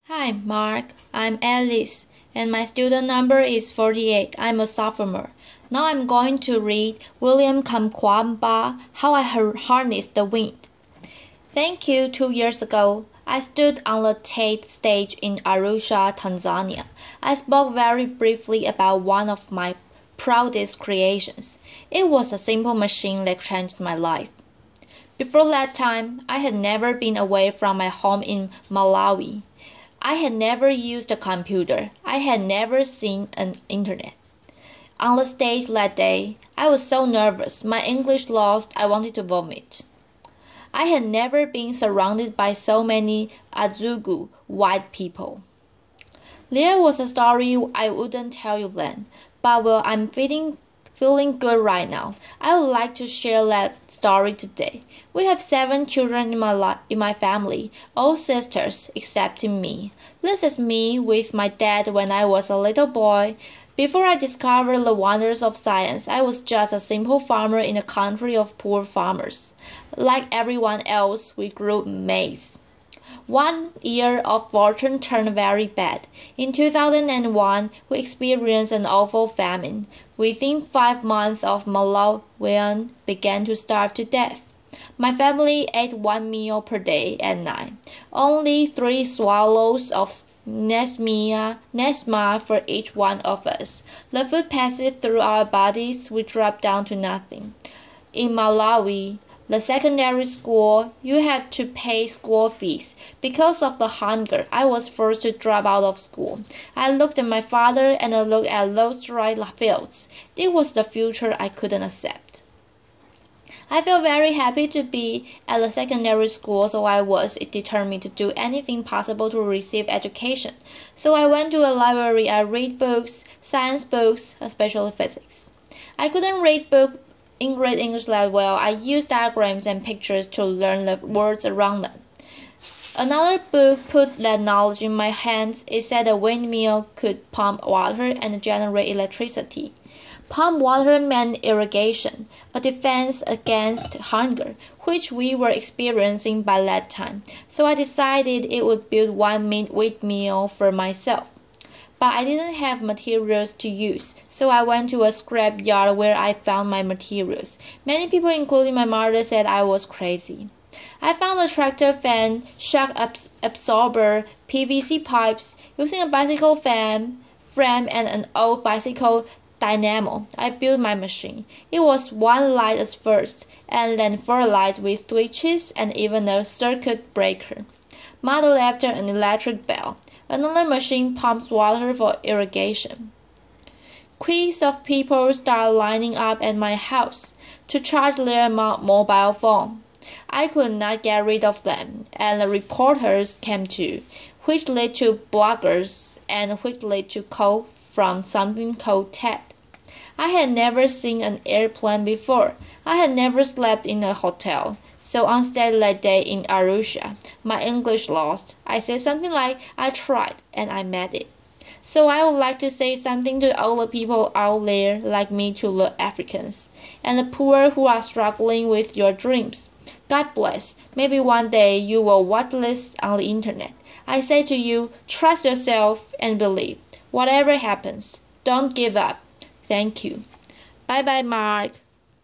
Hi, Mark. I'm Alice, and my student number is 48. I'm a sophomore. Now I'm going to read William Kamkwamba, How I Harnessed the Wind. Thank you. 2 years ago, I stood on the TED stage in Arusha, Tanzania. I spoke very briefly about one of my proudest creations. It was a simple machine that changed my life. Before that time, I had never been away from my home in Malawi. I had never used a computer. I had never seen an internet. On the stage that day, I was so nervous. My English lost. I wanted to vomit. I had never been surrounded by so many Azugu white people. There was a story I wouldn't tell you then, but well, I'm feeling good right now. I would like to share that story today. We have 7 children in my family, all sisters except me. This is me with my dad when I was a little boy. Before I discovered the wonders of science, I was just a simple farmer in a country of poor farmers. Like everyone else, we grew maize. One year of fortune turned very bad. In 2001, we experienced an awful famine. Within 5 months of Malawians began to starve to death. My family ate 1 meal per day at night. Only 3 swallows of Nesma for each one of us. The food passed through our bodies. We dropped down to nothing. In Malawi, the secondary school, you have to pay school fees. Because of the hunger, I was forced to drop out of school. I looked at my father and I looked at those dry fields. It was the future I couldn't accept. I felt very happy to be at the secondary school, so I was determined to do anything possible to receive education. So I went to a library. I read books, science books, especially physics. I couldn't read English that well. I used diagrams and pictures to learn the words around them. Another book put that knowledge in my hands. It said a windmill could pump water and generate electricity. Pump water meant irrigation, a defense against hunger, which we were experiencing by that time. So I decided it would build one windmill for myself. But I didn't have materials to use, so I went to a scrap yard where I found my materials. Many people, including my mother, said I was crazy. I found a tractor fan, shock absorber, PVC pipes. Using a bicycle frame and an old bicycle dynamo, I built my machine. It was 1 light at first, and then 4 lights with switches and even a circuit breaker, modeled after an electric bell. Another machine pumps water for irrigation. Queues of people started lining up at my house to charge their mobile phone. I could not get rid of them, and the reporters came too, which led to bloggers and which led to call from something called TED. I had never seen an airplane before. I had never slept in a hotel. So on stage that day in Arusha, my English lost. I said something like, I tried and I made it. So I would like to say something to all the people out there like me, to the Africans and the poor who are struggling with your dreams. God bless. Maybe one day you will watch this on the internet. I say to you, trust yourself and believe. Whatever happens, don't give up. Thank you. Bye bye, Mark.